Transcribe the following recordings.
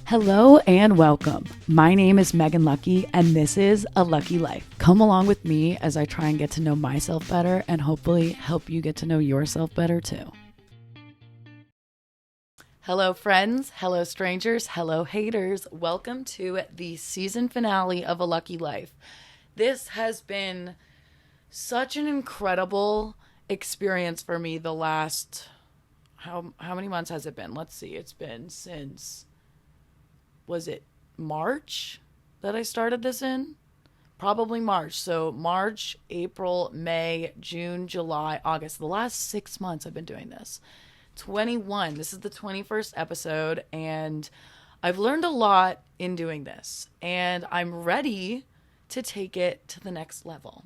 Hello and welcome. My name is Megan Lucky, and this is A Lucky Life. Come along with me as I try and get to know myself better and hopefully help you get to know yourself better too. Hello, friends. Hello, strangers. Hello, haters. Welcome to the season finale of A Lucky Life. This has been such an incredible experience for me the last, how many months has it been? Let's see. It's been since, was it March that I started this in? Probably March. So March, April, May, June, July, August. The last 6 months I've been doing this. 21. This is the 21st episode, and I've learned a lot in doing this, and I'm ready to take it to the next level.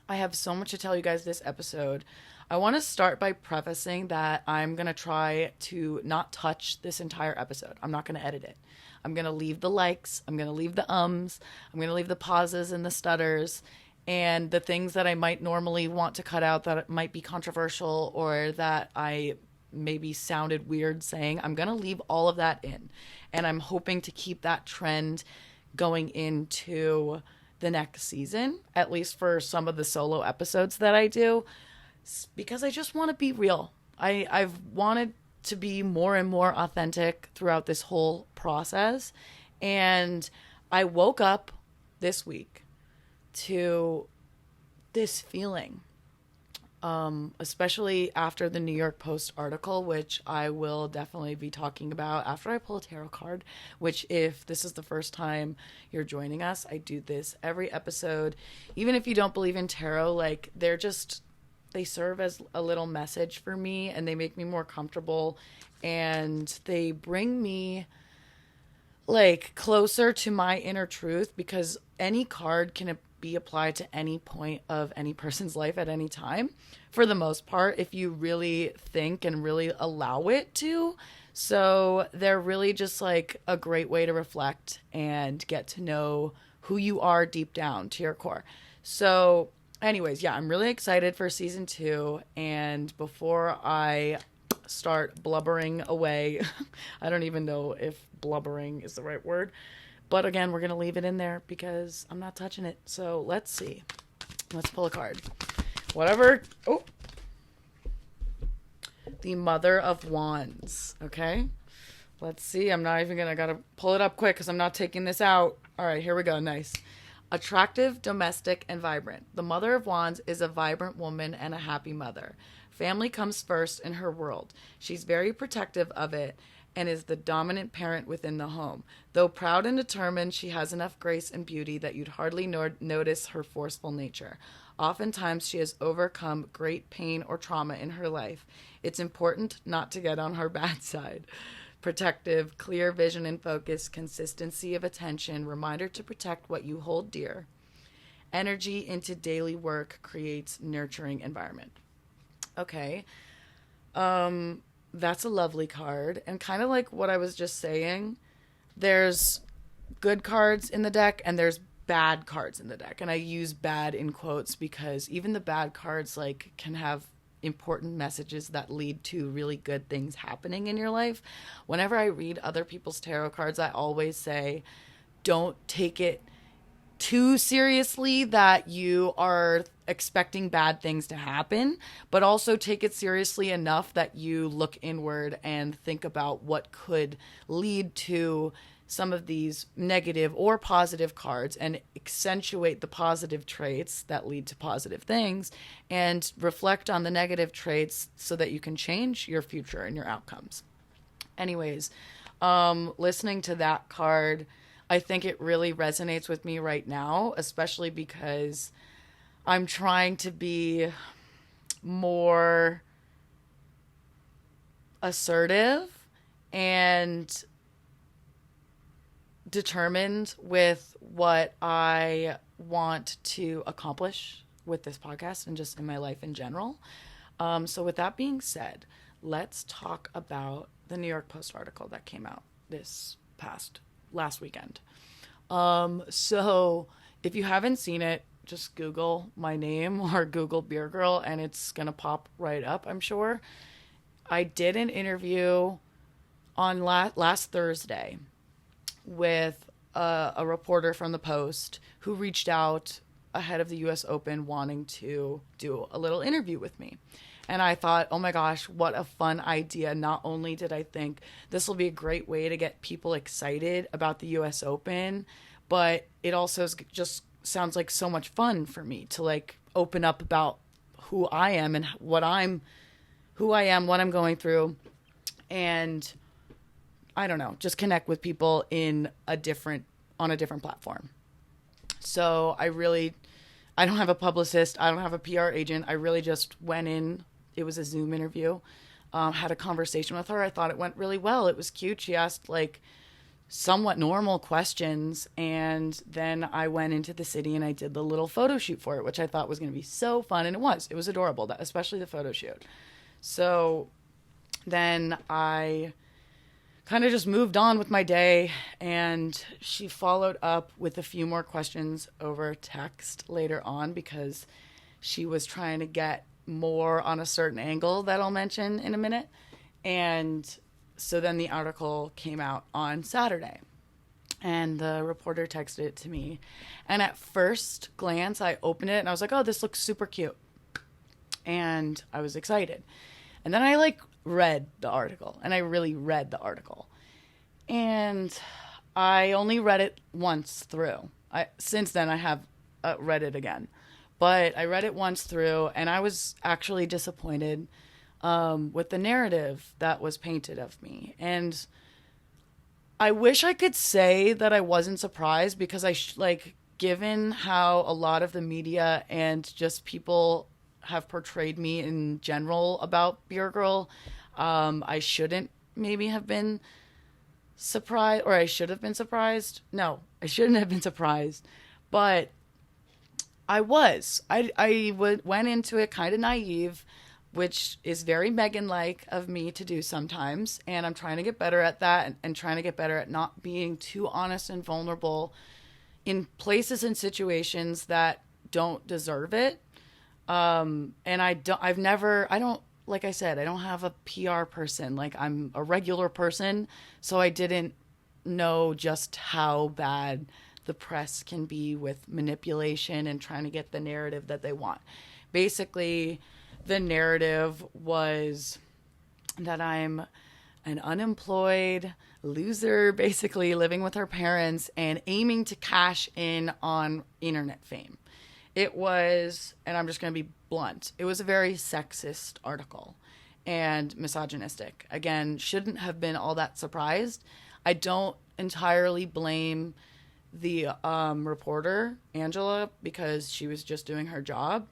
I have so much to tell you guys this episode. I want to start by prefacing that I'm going to try to not touch this entire episode. I'm not going to edit it. I'm going to leave the likes. I'm going to leave the ums. I'm going to leave the pauses and the stutters and the things that I might normally want to cut out that might be controversial or that I maybe sounded weird saying. I'm going to leave all of that in. And I'm hoping to keep that trend going into the next season, at least for some of the solo episodes that I do, because I just want to be real. I've wanted to be more and more authentic throughout this whole process. And I woke up this week to this feeling, especially after the New York Post article, which I will definitely be talking about after I pull a tarot card, which if this is the first time you're joining us, I do this every episode. Even if you don't believe in tarot, like they serve as a little message for me, and they make me more comfortable, and they bring me like closer to my inner truth, because any card can be applied to any point of any person's life at any time, for the most part, if you really think and really allow it to. So they're really just like a great way to reflect and get to know who you are deep down to your core. So anyways, yeah, I'm really excited for season 2. And before I start blubbering away, I don't even know if blubbering is the right word, but again, we're going to leave it in there because I'm not touching it. So let's see. Let's pull a card. Whatever. Oh. The Mother of Wands. Okay. Let's see. I'm not even going to, gotta pull it up quick because I'm not taking this out. All right, here we go. Nice. Attractive, domestic, and vibrant. The Mother of Wands is a vibrant woman and a happy mother. Family comes first in her world. She's very protective of it and is the dominant parent within the home. Though proud and determined, she has enough grace and beauty that you'd hardly notice her forceful nature. Oftentimes, she has overcome great pain or trauma in her life. It's important not to get on her bad side. Protective, clear vision and focus, consistency of attention, reminder to protect what you hold dear. Energy into daily work creates nurturing environment. Okay. That's a lovely card. And kind of like what I was just saying, there's good cards in the deck and there's bad cards in the deck. And I use bad in quotes because even the bad cards like can have important messages that lead to really good things happening in your life. Whenever I read other people's tarot cards, I always say, don't take it too seriously that you are expecting bad things to happen, but also take it seriously enough that you look inward and think about what could lead to some of these negative or positive cards and accentuate the positive traits that lead to positive things and reflect on the negative traits so that you can change your future and your outcomes. Anyways, listening to that card, I think it really resonates with me right now, especially because I'm trying to be more assertive and determined with what I want to accomplish with this podcast and just in my life in general. So with that being said, let's talk about the New York Post article that came out last weekend. So if you haven't seen it, just Google my name or Google Beer Girl and it's going to pop right up, I'm sure. I did an interview on last Thursday with a reporter from the Post who reached out ahead of the US Open wanting to do a little interview with me. And I thought, oh my gosh, what a fun idea. Not only did I think this will be a great way to get people excited about the US Open, but it also just sounds like so much fun for me to like open up about who I am and what I'm going through. And I don't know, just connect with people on a different platform. So I don't have a publicist. I don't have a PR agent. I really just went in. It was a Zoom interview. Had a conversation with her. I thought it went really well. It was cute. She asked like somewhat normal questions. And then I went into the city and I did the little photo shoot for it, which I thought was going to be so fun. And it was adorable, especially the photo shoot. So then I kind of just moved on with my day, and she followed up with a few more questions over text later on because she was trying to get more on a certain angle that I'll mention in a minute. And so then the article came out on Saturday, and the reporter texted it to me. And at first glance, I opened it and I was like, oh, this looks super cute. And I was excited. And then I read the article, and I really read the article. And I only read it once through. Since then I have read it again. But I read it once through, and I was actually disappointed with the narrative that was painted of me. And I wish I could say that I wasn't surprised, because given how a lot of the media and just people have portrayed me in general about Beer Girl, I shouldn't maybe have been surprised, or I should have been surprised. No, I shouldn't have been surprised, but I was. Went into it kind of naive, which is very Megan-like of me to do sometimes, and I'm trying to get better at that, and trying to get better at not being too honest and vulnerable in places and situations that don't deserve it. And like I said, I don't have a PR person. Like, I'm a regular person, so I didn't know just how bad the press can be with manipulation and trying to get the narrative that they want. Basically, the narrative was that I'm an unemployed loser, basically living with her parents and aiming to cash in on internet fame. It was, and I'm just going to be blunt, it was a very sexist article and misogynistic. Again, shouldn't have been all that surprised. I don't entirely blame the reporter, Angela, because she was just doing her job.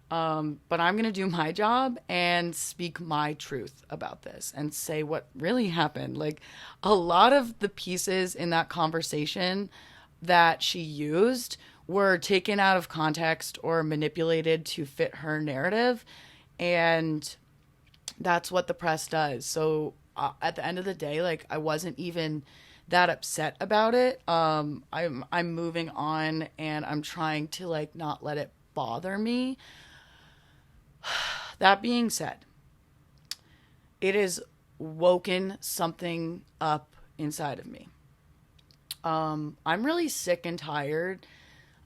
But I'm going to do my job and speak my truth about this and say what really happened. Like, a lot of the pieces in that conversation that she used were taken out of context or manipulated to fit her narrative. And that's what the press does. So at the end of the day, I wasn't even that upset about it. I'm moving on, and I'm trying to not let it bother me. That being said, it has woken something up inside of me. I'm really sick and tired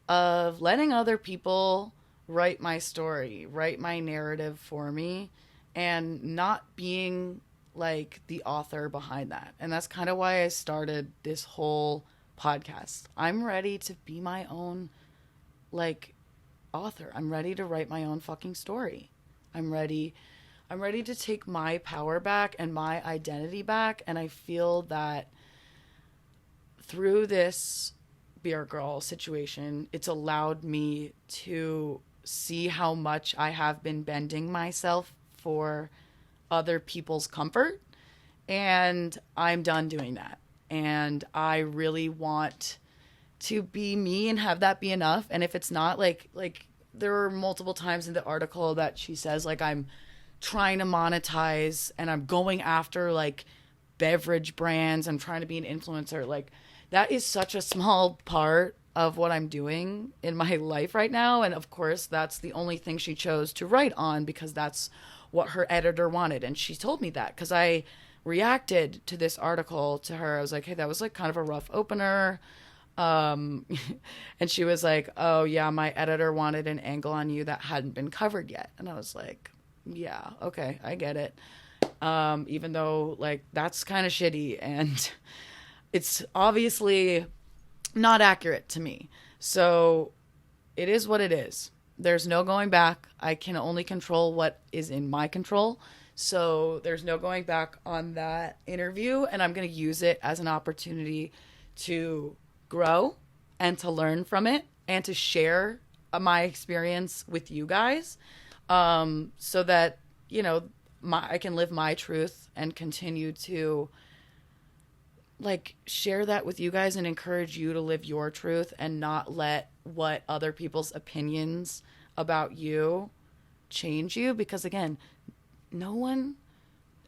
of letting other people write my story, write my narrative for me, and not being the author behind that. And that's kind of why I started this whole podcast. I'm ready to be my own author. I'm ready to write my own fucking story. I'm ready to take my power back and my identity back. And I feel that through this Beer Girl situation, it's allowed me to see how much I have been bending myself for other people's comfort. And I'm done doing that. And I really want to be me and have that be enough. And if it's not, there were multiple times in the article that she says I'm trying to monetize and I'm going after beverage brands. I'm trying to be an influencer. That is such a small part of what I'm doing in my life right now. And of course, that's the only thing she chose to write on, because that's what her editor wanted. And she told me that, because I reacted to this article to her. I was like, hey, that was like kind of a rough opener. Um, and she was like, oh yeah, my editor wanted an angle on you that hadn't been covered yet. And I was like, yeah, okay, I get it. Even though like that's kind of shitty and it's obviously not accurate to me. So it is what it is. There's no going back. I can only control what is in my control. So there's no going back on that interview. And I'm going to use it as an opportunity to grow and to learn from it and to share my experience with you guys, so that, you know, I can live my truth and continue to like share that with you guys and encourage you to live your truth and not let what other people's opinions about you change you. Because again,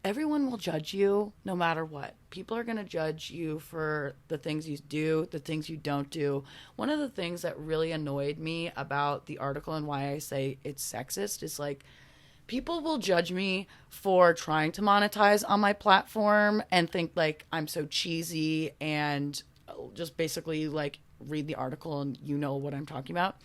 everyone will judge you no matter what. People are going to judge you for the things you do, the things you don't do. One of the things that really annoyed me about the article and why I say it's sexist is like, people will judge me for trying to monetize on my platform and think like I'm so cheesy and just basically like read the article and you know what I'm talking about.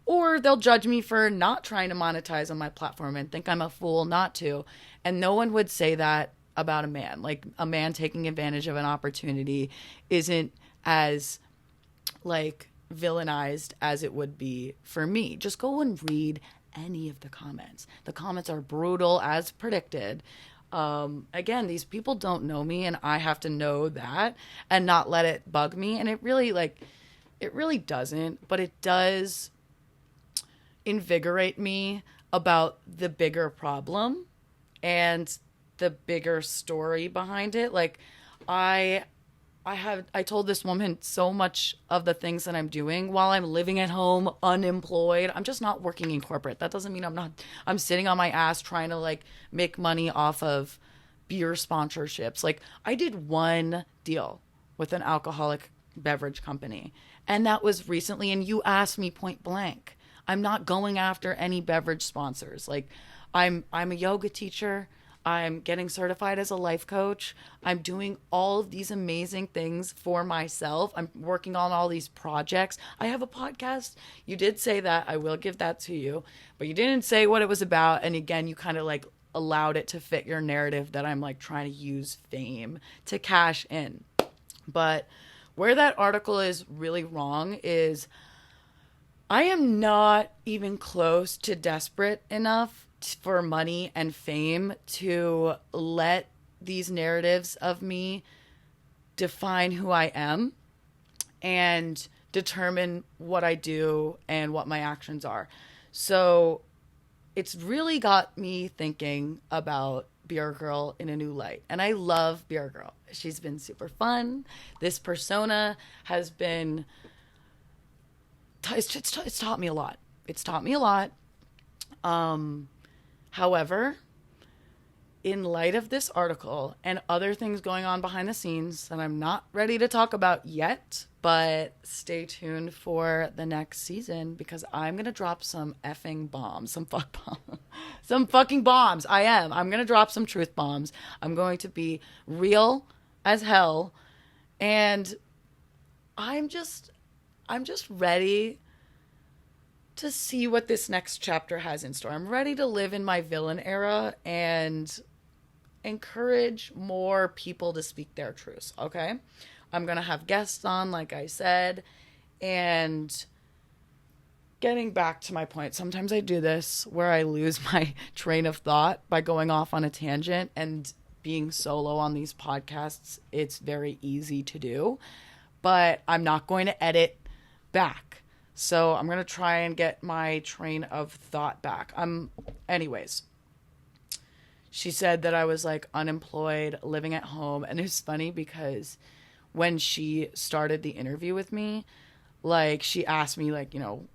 Or they'll judge me for not trying to monetize on my platform and think I'm a fool not to. And no one would say that about a man. Like a man taking advantage of an opportunity isn't as like villainized as it would be for me. Just go and read any of the comments. The comments are brutal as predicted. Again, these people don't know me and I have to know that and not let it bug me. And it really doesn't, but it does invigorate me about the bigger problem and the bigger story behind it. Like I told this woman so much of the things that I'm doing while I'm living at home, unemployed. I'm just not working in corporate. That doesn't mean I'm sitting on my ass trying to like make money off of beer sponsorships. Like I did one deal with an alcoholic beverage company and that was recently, and you asked me point blank. I'm not going after any beverage sponsors. Like I'm a yoga teacher. I'm getting certified as a life coach. I'm doing all of these amazing things for myself. I'm working on all these projects. I have a podcast. You did say that. I will give that to you. But you didn't say what it was about. And again, you kind of like allowed it to fit your narrative that I'm like trying to use fame to cash in. But where that article is really wrong is I am not even close to desperate enough for money and fame to let these narratives of me define who I am and determine what I do and what my actions are. So it's really got me thinking about Beer Girl in a new light. And I love Beer Girl. She's been super fun. This persona has been... It's taught me a lot. It's taught me a lot. However, in light of this article and other things going on behind the scenes that I'm not ready to talk about yet, but stay tuned for the next season because I'm going to drop some effing bombs, some fucking bombs. I'm going to drop some truth bombs. I'm going to be real as hell. And I'm just ready to see what this next chapter has in store. I'm ready to live in my villain era and encourage more people to speak their truths, okay? I'm going to have guests on, like I said, and getting back to my point, sometimes I do this where I lose my train of thought by going off on a tangent, and being solo on these podcasts, it's very easy to do, but I'm not going to edit back. So I'm going to try and get my train of thought back. Anyways, she said that I was like unemployed, living at home. And it's funny because when she started the interview with me, like she asked me like, you know,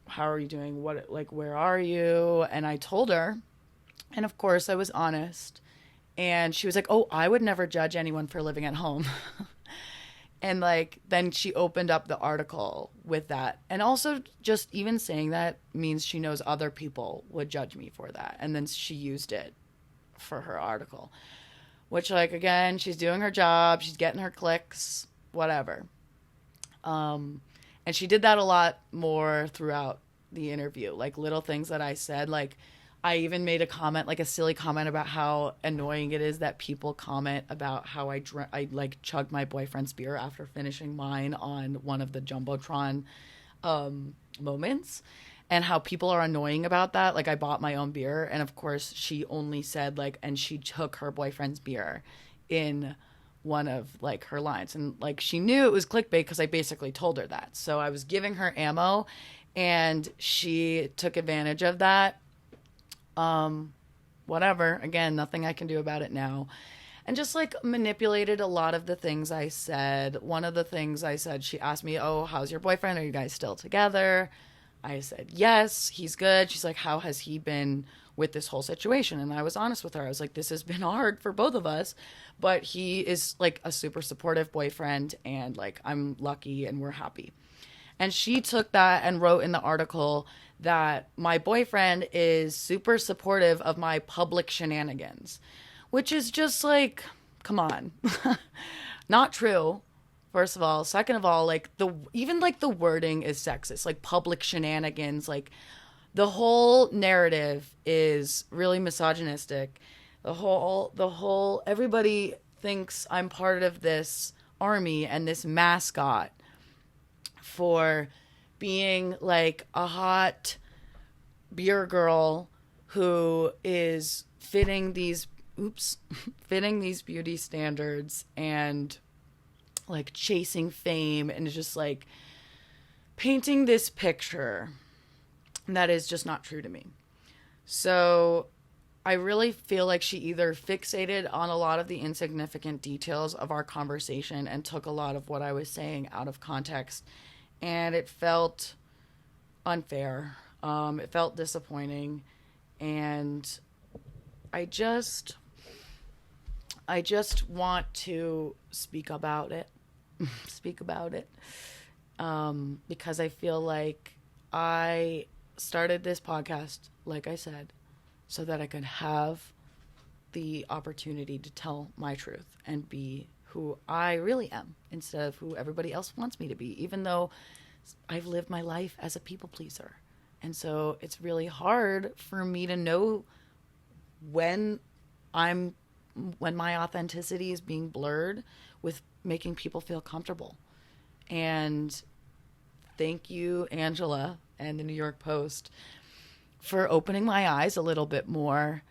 how are you doing? Where are you? And I told her, and of course I was honest. And she was like, oh, I would never judge anyone for living at home. And like, then she opened up the article with that. And also just even saying that means she knows other people would judge me for that. And then she used it for her article. which, like, again, she's doing her job, she's getting her clicks, whatever. And she did that a lot more throughout the interview, like little things that I said. Like, I even made a comment, like a silly comment about how annoying it is that people comment about how I like chugged my boyfriend's beer after finishing mine on one of the Jumbotron moments, and how people are annoying about that. Like, I bought my own beer, and of course she only said, like, and she took her boyfriend's beer in one of, like, her lines, and, like, she knew it was clickbait because I basically told her that. So I was giving her ammo, and she took advantage of that. Whatever, again, nothing I can do about it now. And just, like, manipulated a lot of the things I said. One of the things I said, she asked me, oh, how's your boyfriend? Are you guys still together? I said, yes, he's good. She's like, how has he been with this whole situation? And I was honest with her. I was like, this has been hard for both of us, but he is, like, a super supportive boyfriend, and, like, I'm lucky and we're happy. And she took that and wrote in the article that my boyfriend is super supportive of my public shenanigans, which is just like, come on. Not true. First of all. Second of all, like, even the wording is sexist, like public shenanigans, like the whole narrative is really misogynistic. The whole everybody thinks I'm part of this army and this mascot for being, like, a hot beer girl who is fitting these beauty standards and, like, chasing fame, and just, like, painting this picture that is just not true to me. So I really feel like she either fixated on a lot of the insignificant details of our conversation and took a lot of what I was saying out of context, and it felt unfair. It felt disappointing, and I just want to speak about it. Because I feel like I started this podcast, like I said, so that I could have the opportunity to tell my truth and be who I really am instead of who everybody else wants me to be, even though I've lived my life as a people pleaser. And so it's really hard for me to know when my authenticity is being blurred with making people feel comfortable. And thank you, Angela and the New York Post, for opening my eyes a little bit more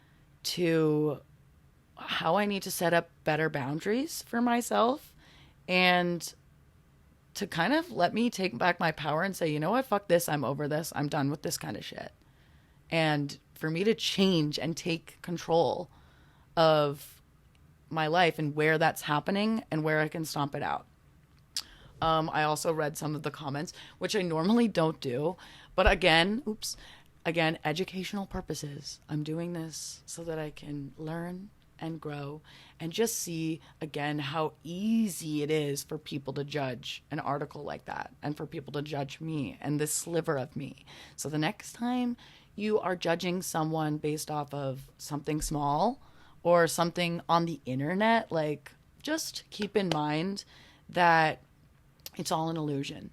to how I need to set up better boundaries for myself, and to kind of let me take back my power and say, you know what, fuck this, I'm over this, I'm done with this kind of shit. And for me to change and take control of my life and where that's happening and where I can stomp it out. I also read some of the comments, which I normally don't do, but again, educational purposes. I'm doing this so that I can learn and grow and just see, again, how easy it is for people to judge an article like that, and for people to judge me and this sliver of me. So the next time you are judging someone based off of something small or something on the internet, like, just keep in mind that it's all an illusion,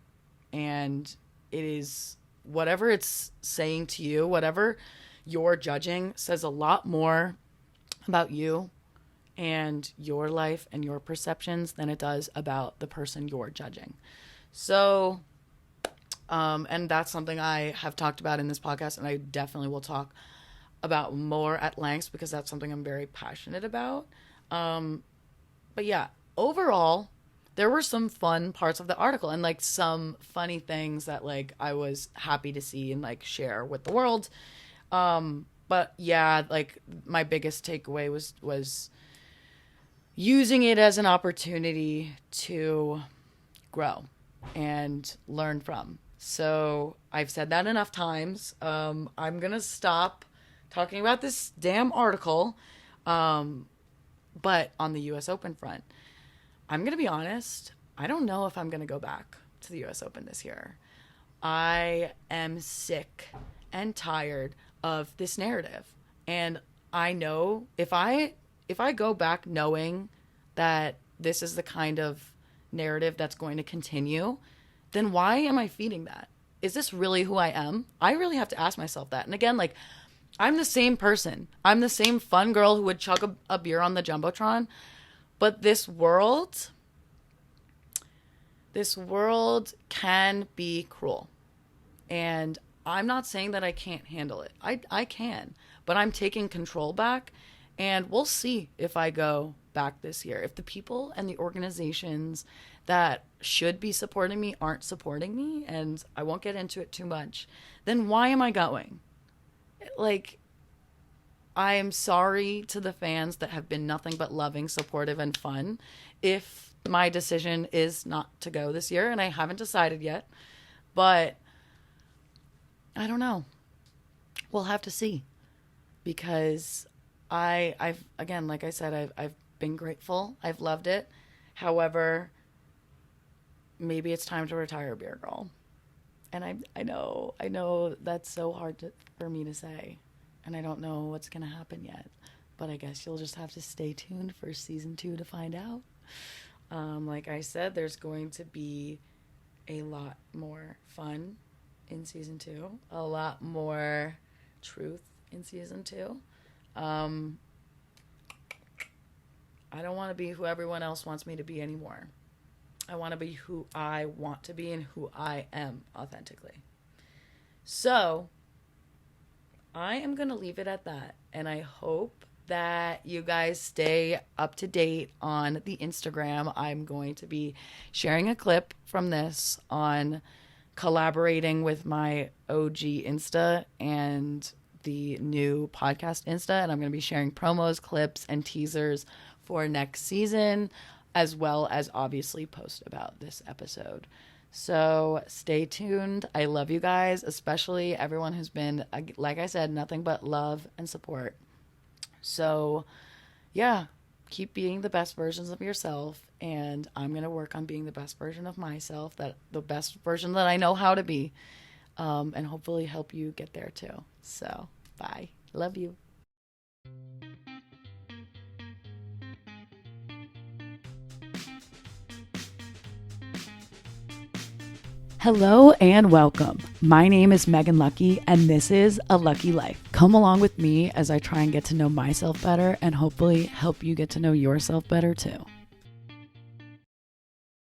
and it is whatever it's saying to you, whatever you're judging says a lot more about you and your life and your perceptions than it does about the person you're judging. So, and that's something I have talked about in this podcast, and I definitely will talk about more at length because that's something I'm very passionate about. But yeah, overall, there were some fun parts of the article and, like, some funny things that, like, I was happy to see and, like, share with the world. But yeah, like, my biggest takeaway was using it as an opportunity to grow and learn from. So I've said that enough times. I'm going to stop talking about this damn article. But on the US Open front, I'm going to be honest, I don't know if I'm going to go back to the US Open this year. I am sick and tired of this narrative. And I know if I if I go back knowing that this is the kind of narrative that's going to continue, then why am I feeding that? Is this really who I am? I really have to ask myself that. And again, like, I'm the same person. I'm the same fun girl who would chug a beer on the Jumbotron. But this world can be cruel. And I'm not saying that I can't handle it. I can. But I'm taking control back. And we'll see if I go back this year. If the people and the organizations that should be supporting me aren't supporting me, and I won't get into it too much, then why am I going? Like, I am sorry to the fans that have been nothing but loving, supportive, and fun if my decision is not to go this year, and I haven't decided yet, but I don't know. We'll have to see, because I've again, like I said, I've been grateful. I've loved it. However, maybe it's time to retire, Beer Girl. And I know that's so hard for me to say. And I don't know what's going to happen yet. But I guess you'll just have to stay tuned for season 2 to find out. Like I said, there's going to be a lot more fun in season 2. A lot more truth in season 2. I don't want to be who everyone else wants me to be anymore. I want to be who I want to be and who I am authentically. So I am going to leave it at that. And I hope that you guys stay up to date on the Instagram. I'm going to be sharing a clip from this on collaborating with my OG Insta and the new podcast Insta. And I'm going to be sharing promos, clips, and teasers for next season, as well as obviously post about this episode. So stay tuned. I love you guys, especially everyone who's been, like I said, nothing but love and support. So yeah, keep being the best versions of yourself. And I'm going to work on being the best version of myself, the best version that I know how to be, and hopefully help you get there too. So bye. Love you. Hello and welcome. My name is Megan Lucky, and this is A Lucky Life. Come along with me as I try and get to know myself better and hopefully help you get to know yourself better too.